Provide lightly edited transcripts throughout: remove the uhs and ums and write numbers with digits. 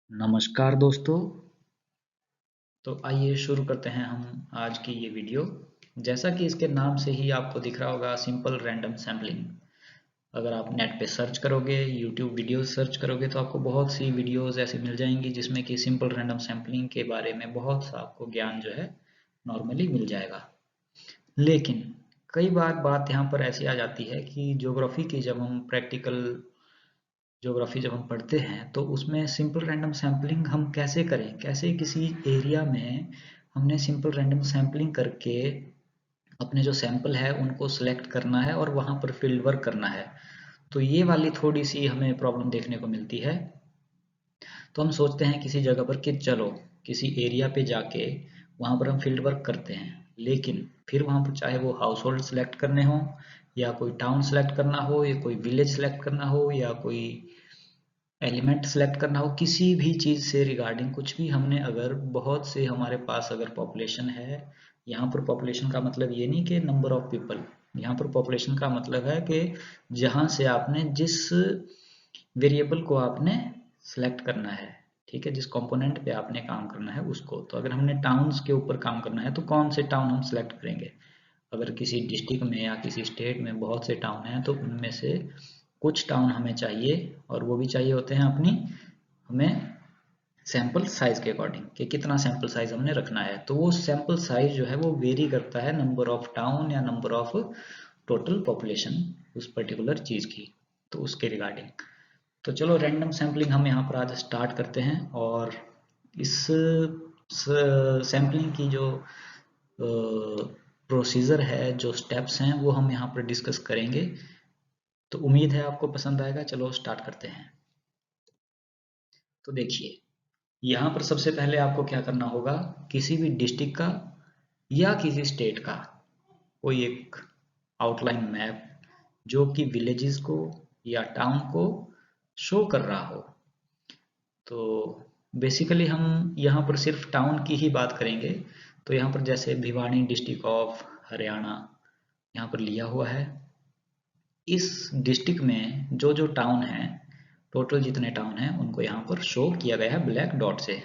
नमस्कार दोस्तों। तो आइए शुरू करते हैं हम आज की ये वीडियो। जैसा कि इसके नाम से ही आपको दिख रहा होगा, सिंपल रैंडम सैम्पलिंग। अगर आप नेट पे सर्च करोगे, यूट्यूब वीडियो सर्च करोगे, तो आपको बहुत सी वीडियोस ऐसी मिल जाएंगी जिसमें कि सिंपल रैंडम सैम्पलिंग के बारे में बहुत सा आपको ज्ञान जो है नॉर्मली मिल जाएगा। लेकिन कई बार बात यहाँ पर ऐसी आ जाती है कि ज्योग्राफी की जब हम प्रैक्टिकल ज्योग्राफी जब हम पढ़ते हैं तो उसमें सिंपल रैंडम सैम्पलिंग हम कैसे करें, कैसे किसी एरिया में हमने सिंपल रैंडम सैम्पलिंग करके अपने जो सैंपल है उनको सेलेक्ट करना है और वहाँ पर फील्ड वर्क करना है। तो ये वाली थोड़ी सी हमें प्रॉब्लम देखने को मिलती है। तो हम सोचते हैं किसी जगह पर कि चलो किसी एरिया पे जाके वहाँ पर हम फील्ड वर्क करते हैं, लेकिन फिर वहाँ पर चाहे वो हाउस होल्ड सेलेक्ट करने हो या कोई टाउन सेलेक्ट करना हो या कोई विलेज सेलेक्ट करना हो या कोई एलिमेंट सेलेक्ट करना हो, किसी भी चीज़ से रिगार्डिंग कुछ भी हमने अगर बहुत से हमारे पास अगर पॉपुलेशन है। यहाँ पर पॉपुलेशन का मतलब ये नहीं कि नंबर ऑफ पीपल, यहाँ पर पॉपुलेशन का मतलब है कि जहाँ से आपने जिस वेरिएबल को आपने सेलेक्ट करना है, ठीक है, जिस कंपोनेंट पे आपने काम करना है उसको। तो अगर हमने टाउन्स के ऊपर काम करना है तो कौन से टाउन हम सेलेक्ट करेंगे। अगर किसी डिस्ट्रिक्ट में या किसी स्टेट में बहुत से टाउन हैं तो उनमें से कुछ टाउन हमें चाहिए, और वो भी चाहिए होते हैं अपनी हमें सैंपल साइज के अकॉर्डिंग कि कितना सैंपल साइज हमने रखना है। तो वो सैंपल साइज जो है वो वेरी करता है नंबर ऑफ टाउन या नंबर ऑफ टोटल पॉपुलेशन उस पर्टिकुलर चीज़ की, तो उसके रिगार्डिंग। तो चलो रैंडम सैम्पलिंग हम यहाँ पर आज स्टार्ट करते हैं, और इस सैम्पलिंग की जो प्रोसीजर है, जो स्टेप्स हैं, वो हम यहाँ पर डिस्कस करेंगे। तो उम्मीद है आपको पसंद आएगा। चलो स्टार्ट करते हैं। तो देखिए, यहाँ पर सबसे पहले आपको क्या करना होगा, किसी भी डिस्ट्रिक्ट का या किसी स्टेट का कोई एक आउटलाइन मैप जो कि विलेजेस को या टाउन को शो कर रहा हो। तो बेसिकली हम यहाँ पर सिर्फ टाउन की ही बात करेंगे। तो यहाँ पर जैसे भिवानी डिस्ट्रिक्ट ऑफ हरियाणा यहाँ पर लिया हुआ है। इस डिस्ट्रिक्ट में जो जो टाउन हैं, टोटल जितने टाउन हैं उनको यहाँ पर शो किया गया है ब्लैक डॉट से,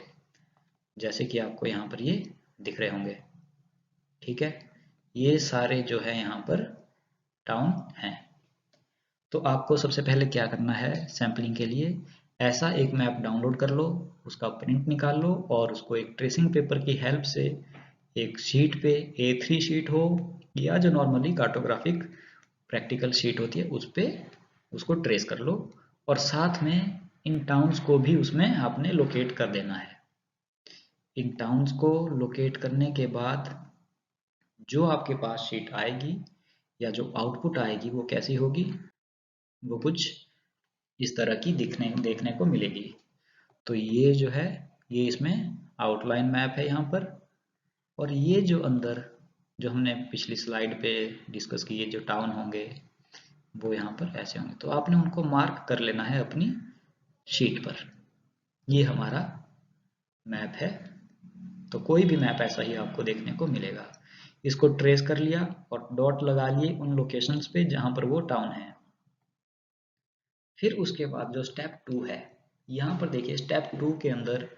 जैसे कि आपको यहाँ पर ये दिख रहे होंगे। ठीक है, ये सारे जो है यहाँ पर टाउन हैं। तो आपको सबसे पहले क्या करना है, सैम्पलिंग के लिए ऐसा एक मैप डाउनलोड कर लो, उसका प्रिंट निकाल लो और उसको एक ट्रेसिंग पेपर की हेल्प से एक शीट पे, A3 शीट हो या जो नॉर्मली कार्टोग्राफिक प्रैक्टिकल शीट होती है उस पे उसको ट्रेस कर लो, और साथ में इन टाउन्स को भी उसमें आपने लोकेट कर देना है। इन टाउन्स को लोकेट करने के बाद जो आपके पास शीट आएगी या जो आउटपुट आएगी वो कैसी होगी, वो कुछ इस तरह की दिखने देखने को मिलेगी। तो ये जो है, ये इसमें आउटलाइन मैप है यहाँ पर। और ये जो अंदर जो हमने पिछली स्लाइड पे डिस्कस किए जो टाउन होंगे वो यहाँ पर ऐसे होंगे, तो आपने उनको मार्क कर लेना है अपनी शीट पर। ये हमारा मैप है। तो कोई भी मैप ऐसा ही आपको देखने को मिलेगा। इसको ट्रेस कर लिया और डॉट लगा लिए उन लोकेशंस पे जहाँ पर वो टाउन है। फिर उसके बाद जो स्टेप 2 है, यहाँ पर देखिए स्टेप 2 के अंदर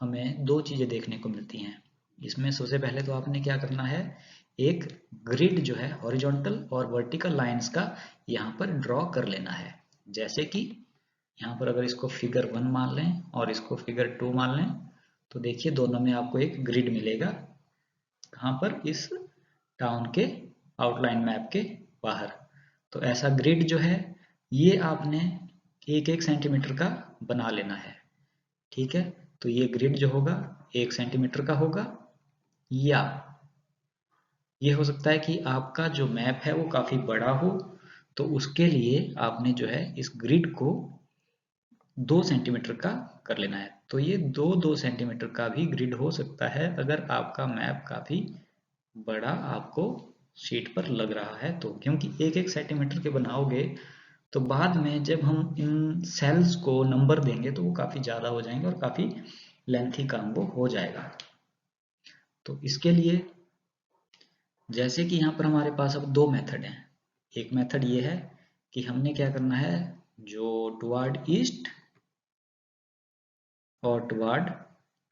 हमें दो चीज़ें देखने को मिलती हैं। इसमें सबसे पहले तो आपने क्या करना है, एक ग्रिड जो है हॉरिजॉन्टल और वर्टिकल लाइंस का यहाँ पर ड्रॉ कर लेना है। जैसे कि यहाँ पर अगर इसको फिगर 1 मान लें और इसको फिगर 2 मान लें, तो देखिए दोनों में आपको एक ग्रिड मिलेगा। कहाँ पर, इस टाउन के आउटलाइन मैप के बाहर। तो ऐसा ग्रिड जो है ये आपने एक एक सेंटीमीटर का बना लेना है। ठीक है, तो ये ग्रिड जो होगा 1 सेंटीमीटर का होगा, या ये हो सकता है कि आपका जो मैप है वो काफ़ी बड़ा हो, तो उसके लिए आपने जो है इस ग्रिड को 2 सेंटीमीटर का कर लेना है। तो ये 2-2 सेंटीमीटर का भी ग्रिड हो सकता है अगर आपका मैप काफ़ी बड़ा आपको शीट पर लग रहा है तो, क्योंकि एक एक सेंटीमीटर के बनाओगे तो बाद में जब हम इन सेल्स को नंबर देंगे तो वो काफ़ी ज़्यादा हो जाएंगे और काफ़ी लेंथी काम वो हो जाएगा। तो इसके लिए जैसे कि यहाँ पर हमारे पास अब दो मेथड हैं। एक मेथड ये है कि हमने क्या करना है, जो टुवर्ड ईस्ट और टुवर्ड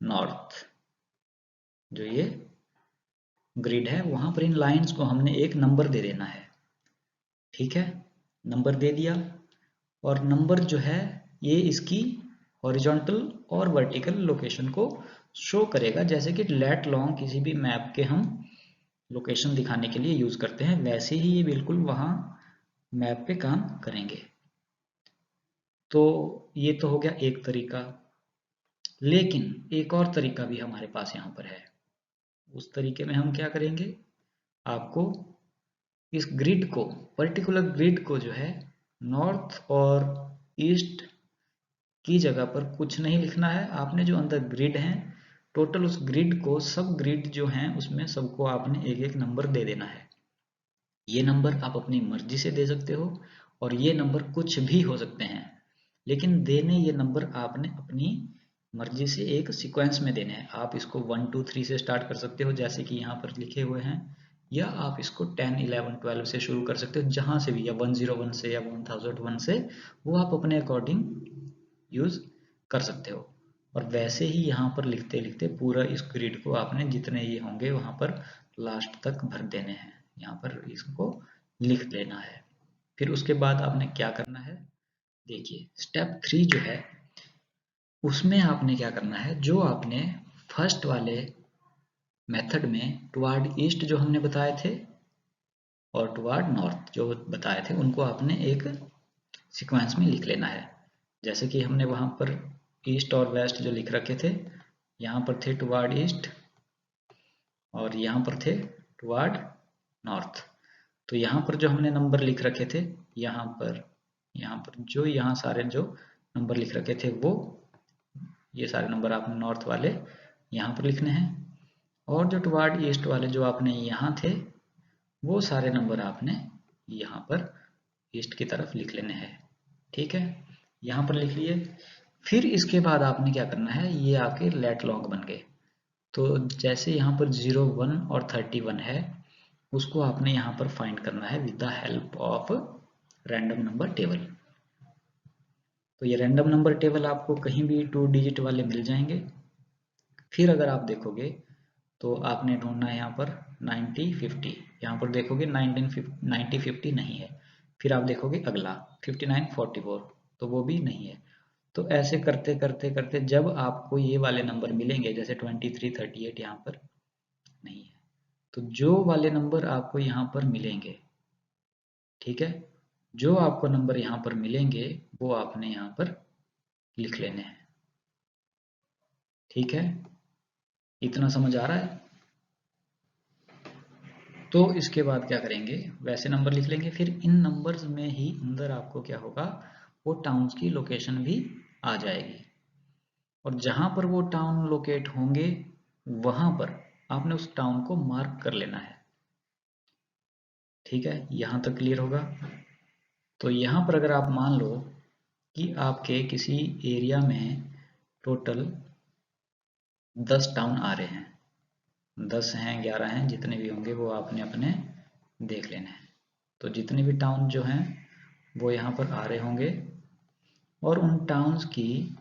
नॉर्थ। जो ये ग्रिड है वहां पर इन लाइंस को हमने एक नंबर दे देना है। ठीक है, नंबर दे दिया, और नंबर जो है ये इसकी हॉरिजॉन्टल और वर्टिकल लोकेशन को शो करेगा, जैसे कि लेट लॉन्ग किसी भी मैप के हम लोकेशन दिखाने के लिए यूज करते हैं, वैसे ही ये बिल्कुल वहां मैप पे काम करेंगे। तो ये तो हो गया एक तरीका, लेकिन एक और तरीका भी हमारे पास यहाँ पर है। उस तरीके में हम क्या करेंगे, आपको इस ग्रिड को, पर्टिकुलर ग्रिड को जो है नॉर्थ और ईस्ट की जगह पर कुछ नहीं लिखना है। आपने जो अंदर ग्रिड है टोटल, उस ग्रिड को, सब ग्रिड जो हैं उसमें सबको आपने एक एक नंबर दे देना है। ये नंबर आप अपनी मर्जी से दे सकते हो और ये नंबर कुछ भी हो सकते हैं, लेकिन देने ये नंबर आपने अपनी मर्जी से एक सीक्वेंस में देने हैं। आप इसको 1 2 3 से स्टार्ट कर सकते हो जैसे कि यहाँ पर लिखे हुए हैं, या आप इसको 10 11 12 से शुरू कर सकते हो, जहां से भी, या 101 से या 1001 से, वो आप अपने अकॉर्डिंग यूज कर सकते हो। और वैसे ही यहाँ पर लिखते लिखते पूरा इस ग्रिड को आपने जितने ये होंगे वहां पर लास्ट तक भर देने हैं, यहाँ पर इसको लिख लेना है। फिर उसके बाद आपने क्या करना है, देखिए स्टेप 3 जो है उसमें आपने क्या करना है, जो आपने फर्स्ट वाले मेथड में टुवर्ड ईस्ट जो हमने बताए थे और टुवर्ड नॉर्थ जो बताए थे, उनको आपने एक सीक्वेंस में लिख लेना है। जैसे कि हमने वहां पर ईस्ट और वेस्ट जो लिख रखे थे, यहाँ पर थे टुवर्ड ईस्ट और यहाँ पर थे टुवर्ड नॉर्थ। तो यहाँ पर जो हमने नंबर लिख रखे थे, यहाँ पर जो यहाँ सारे जो नंबर लिख रखे थे, वो ये सारे नंबर आपने नॉर्थ वाले यहाँ पर लिखने हैं, और जो टुवर्ड ईस्ट वाले जो आपने यहाँ थे, वो सारे नंबर आपने यहाँ पर ईस्ट की तरफ लिख लेने हैं। ठीक है, यहाँ पर लिख लिए। फिर इसके बाद आपने क्या करना है, ये आपके लेट लॉन्ग बन गए। तो जैसे यहाँ पर 0 1 और 31 है, उसको आपने यहाँ पर फाइंड करना है with the help of random number table. तो ये रैंडम नंबर टेबल आपको कहीं भी 2 डिजिट वाले मिल जाएंगे। फिर अगर आप देखोगे तो आपने ढूंढना है यहाँ पर 90 50, यहाँ पर देखोगे 90 50 नहीं है। फिर आप देखोगे अगला 59 44, तो वो भी नहीं है। तो ऐसे करते करते करते जब आपको ये वाले नंबर मिलेंगे, जैसे 23 38 यहाँ पर नहीं है, तो जो वाले नंबर आपको यहाँ पर मिलेंगे, ठीक है, जो आपको नंबर यहाँ पर मिलेंगे वो आपने यहाँ पर लिख लेने हैं। ठीक है, इतना समझ आ रहा है? तो इसके बाद क्या करेंगे, वैसे नंबर लिख लेंगे। फिर इन नंबर्स में ही अंदर आपको क्या होगा, वो टाउन्स की लोकेशन भी आ जाएगी, और जहां पर वो टाउन लोकेट होंगे वहां पर आपने उस टाउन को मार्क कर लेना है। ठीक है, यहां तक क्लियर होगा? तो यहां पर अगर आप मान लो कि आपके किसी एरिया में टोटल 10 टाउन आ रहे हैं, 10 हैं 11 हैं, जितने भी होंगे वो आपने अपने देख लेने हैं। तो जितने भी टाउन जो हैं वो यहाँ पर आ रहे होंगे, और उन टाउन्स की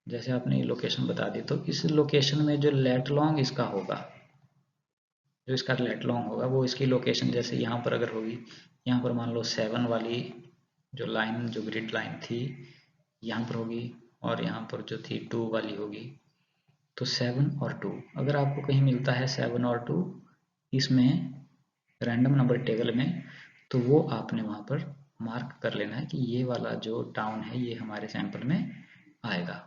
जैसे आपने लोकेशन बता दी, तो इस लोकेशन में जो लेट लॉन्ग इसका होगा, जो इसका लेट लॉन्ग होगा, वो इसकी लोकेशन जैसे यहाँ पर अगर होगी, यहाँ पर मान लो 7 वाली जो लाइन, जो ग्रिड लाइन थी, यहाँ पर होगी, और यहाँ पर जो थी 2 वाली होगी। तो 7 और 2 अगर आपको कहीं मिलता है 7 और 2 इसमें रैंडम नंबर टेबल में, तो वो आपने वहां पर मार्क कर लेना है कि ये वाला जो टाउन है ये हमारे सैंपल में आएगा।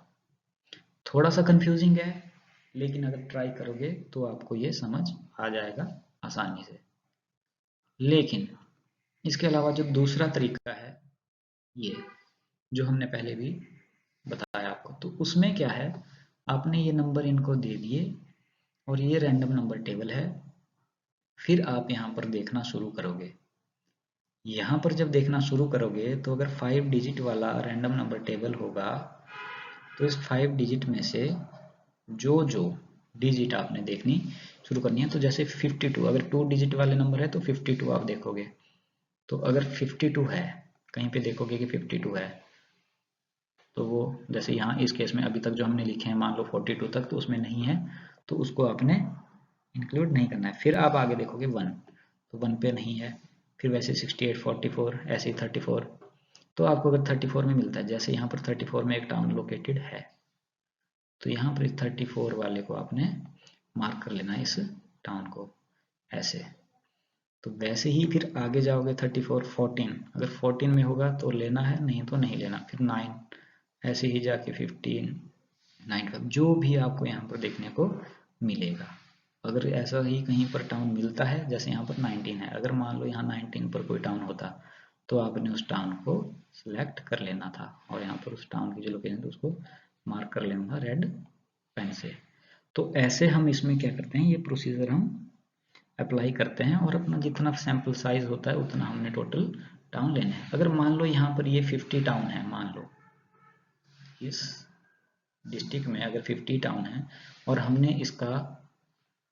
थोड़ा सा कंफ्यूजिंग है, लेकिन अगर ट्राई करोगे तो आपको ये समझ आ जाएगा आसानी से। लेकिन इसके अलावा जो दूसरा तरीका है, ये जो हमने पहले भी बताया आपको, तो उसमें क्या है, आपने ये नंबर इनको दे दिए और ये रैंडम नंबर टेबल है। फिर आप यहाँ पर देखना शुरू करोगे। यहाँ पर जब देखना शुरू करोगे तो अगर 5 डिजिट वाला रैंडम नंबर टेबल होगा, तो इस 5 डिजिट में से जो जो डिजिट आपने देखनी शुरू करनी है, तो जैसे 52, अगर 2 डिजिट वाले नंबर है तो 52 आप देखोगे। तो अगर 52 है, कहीं पे देखोगे कि 52 है, तो वो जैसे यहाँ इस केस में अभी तक जो हमने लिखे हैं मान लो 42 तक, तो उसमें नहीं है, तो उसको आपने इंक्लूड नहीं करना है। फिर आप आगे देखोगे 1, तो 1 पे नहीं है। फिर वैसे 68, 44, ऐसे ही 34। तो आपको अगर 34 में मिलता है, जैसे यहाँ पर 34 में एक टाउन लोकेटेड है, तो यहाँ पर 34 वाले को आपने मार्क कर लेना है, इस टाउन को ऐसे। तो वैसे ही फिर आगे जाओगे 34, 14, अगर 14 में होगा तो लेना है, नहीं तो नहीं लेना। फिर 9, ऐसे ही जाके 15, 9, जो भी आपको यहाँ पर देखने को मिलेगा। अगर ऐसा ही कहीं पर टाउन मिलता है, जैसे यहाँ पर 19 है, अगर मान लो यहाँ 19 पर कोई टाउन होता, तो आपने उस टाउन को सिलेक्ट कर लेना था और यहाँ पर उस टाउन की जो लोकेशन है उसको मार्क कर लेना था रेड पेन से। तो ऐसे हम इसमें क्या करते हैं, ये प्रोसीजर हम अप्लाई करते हैं और अपना जितना सैंपल साइज होता है उतना हमने टोटल टाउन लेने हैं। अगर मान लो यहाँ पर ये 50 टाउन है, मान लो इस डिस्ट्रिक्ट में अगर 50 टाउन है और हमने इसका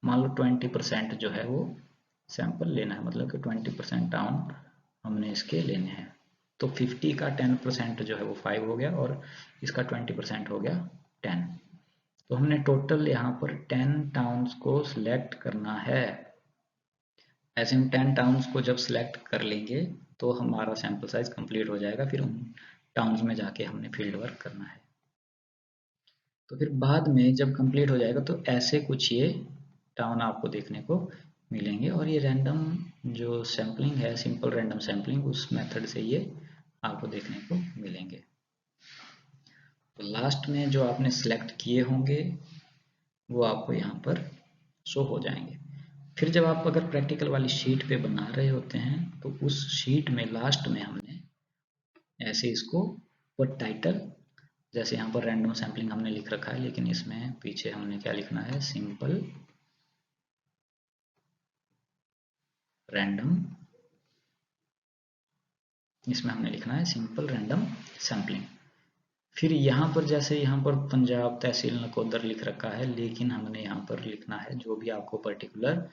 मान लो 20% जो है वो सैंपल लेना है, मतलब कि 20% टाउन हमने इसके लेने हैं, तो 50 का 10% जो है वो 5 हो गया और इसका 20% हो गया 10। तो हमने टोटल यहाँ पर 10 टाउन्स को सिलेक्ट करना है। ऐसे हम 10 टाउन्स को जब सिलेक्ट कर लेंगे तो हमारा सैंपल साइज कंप्लीट हो जाएगा। फिर उन टाउन्स में जाके हमने फील्ड वर्क करना है। तो फिर बाद में जब कंप्लीट हो जाएगा तो ऐसे कुछ ये टाउन आपको देखने को मिलेंगे और ये रैंडम जो सैम्पलिंग है, सिंपल रैंडम सैम्पलिंग, उस मेथड से ये आपको देखने को मिलेंगे। तो लास्ट में जो आपने सिलेक्ट किए होंगे वो आपको यहाँ पर शो हो जाएंगे। फिर जब आप अगर प्रैक्टिकल वाली शीट पे बना रहे होते हैं तो उस शीट में लास्ट में हमने ऐसे इसको और टाइटल, जैसे यहाँ पर रैंडम सैम्पलिंग हमने लिख रखा है, लेकिन इसमें पीछे हमने क्या लिखना है, सिंपल रैंडम, इसमें हमने लिखना है सिंपल रैंडम सैम्पलिंग। फिर यहाँ पर जैसे यहाँ पर पंजाब तहसील नकोदर लिख रखा है, लेकिन हमने यहाँ पर लिखना है जो भी आपको पर्टिकुलर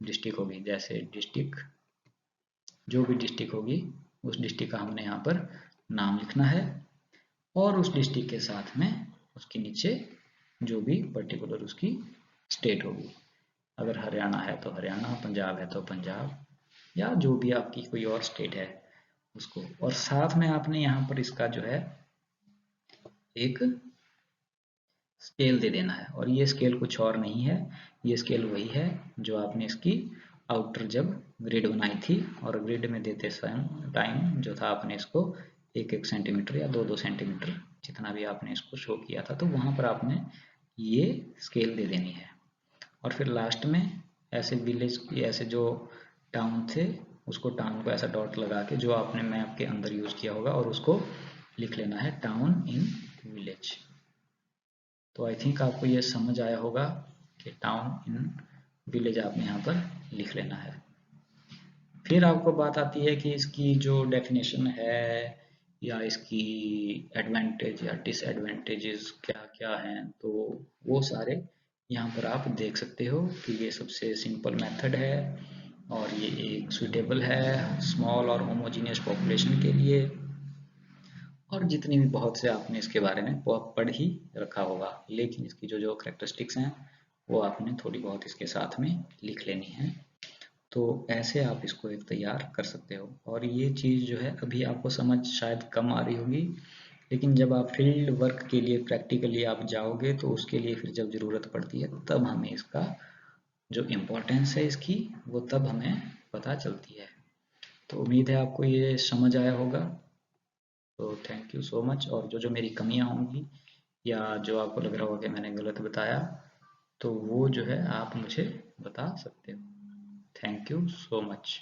डिस्ट्रिक्ट होगी, जैसे डिस्ट्रिक्ट, जो भी डिस्ट्रिक्ट होगी उस डिस्ट्रिक्ट का हमने यहाँ पर नाम लिखना है और उस डिस्ट्रिक्ट के साथ में उसके नीचे जो भी पर्टिकुलर उसकी स्टेट होगी। अगर हरियाणा है तो हरियाणा, पंजाब है तो पंजाब, या जो भी आपकी कोई और स्टेट है उसको। और साथ में आपने यहाँ पर इसका जो है एक स्केल दे देना है, और ये स्केल कुछ और नहीं है, ये स्केल वही है जो आपने इसकी आउटर जब ग्रिड बनाई थी और ग्रिड में देते टाइम जो था आपने इसको 1-1 सेंटीमीटर या 2-2 सेंटीमीटर जितना भी आपने इसको शो किया था, तो वहां पर आपने ये स्केल दे देनी है। और फिर लास्ट में ऐसे विलेज की ऐसे जो टाउन थे उसको टाउन को ऐसा डॉट लगा के जो आपने मैप के अंदर यूज किया होगा और उसको लिख लेना है टाउन इन विलेज। तो आई थिंक आपको ये समझ आया होगा कि टाउन इन विलेज आपने यहाँ पर लिख लेना है। फिर आपको बात आती है कि इसकी जो डेफिनेशन है या इसकी एडवांटेज या डिसएडवांटेजेस क्या क्या हैं, तो वो सारे यहाँ पर आप देख सकते हो कि ये सबसे सिंपल मेथड है और ये एक सुटेबल है स्मॉल और होमोजीनियस पॉपुलेशन के लिए। और जितनी भी बहुत से आपने इसके बारे में पढ़ ही रखा होगा, लेकिन इसकी जो जो करेक्टरिस्टिक्स हैं वो आपने थोड़ी बहुत इसके साथ में लिख लेनी है। तो ऐसे आप इसको एक तैयार कर सकते हो। और ये चीज़ जो है अभी आपको समझ शायद कम आ रही होगी, लेकिन जब आप फील्ड वर्क के लिए प्रैक्टिकली आप जाओगे तो उसके लिए फिर जब ज़रूरत पड़ती है तब हमें इसका जो इम्पोर्टेंस है इसकी वो तब हमें पता चलती है। तो उम्मीद है आपको ये समझ आया होगा। तो थैंक यू सो मच। और जो जो मेरी कमियां होंगी या जो आपको लग रहा होगा कि मैंने गलत बताया, तो वो जो है आप मुझे बता सकते हो। Thank you so much.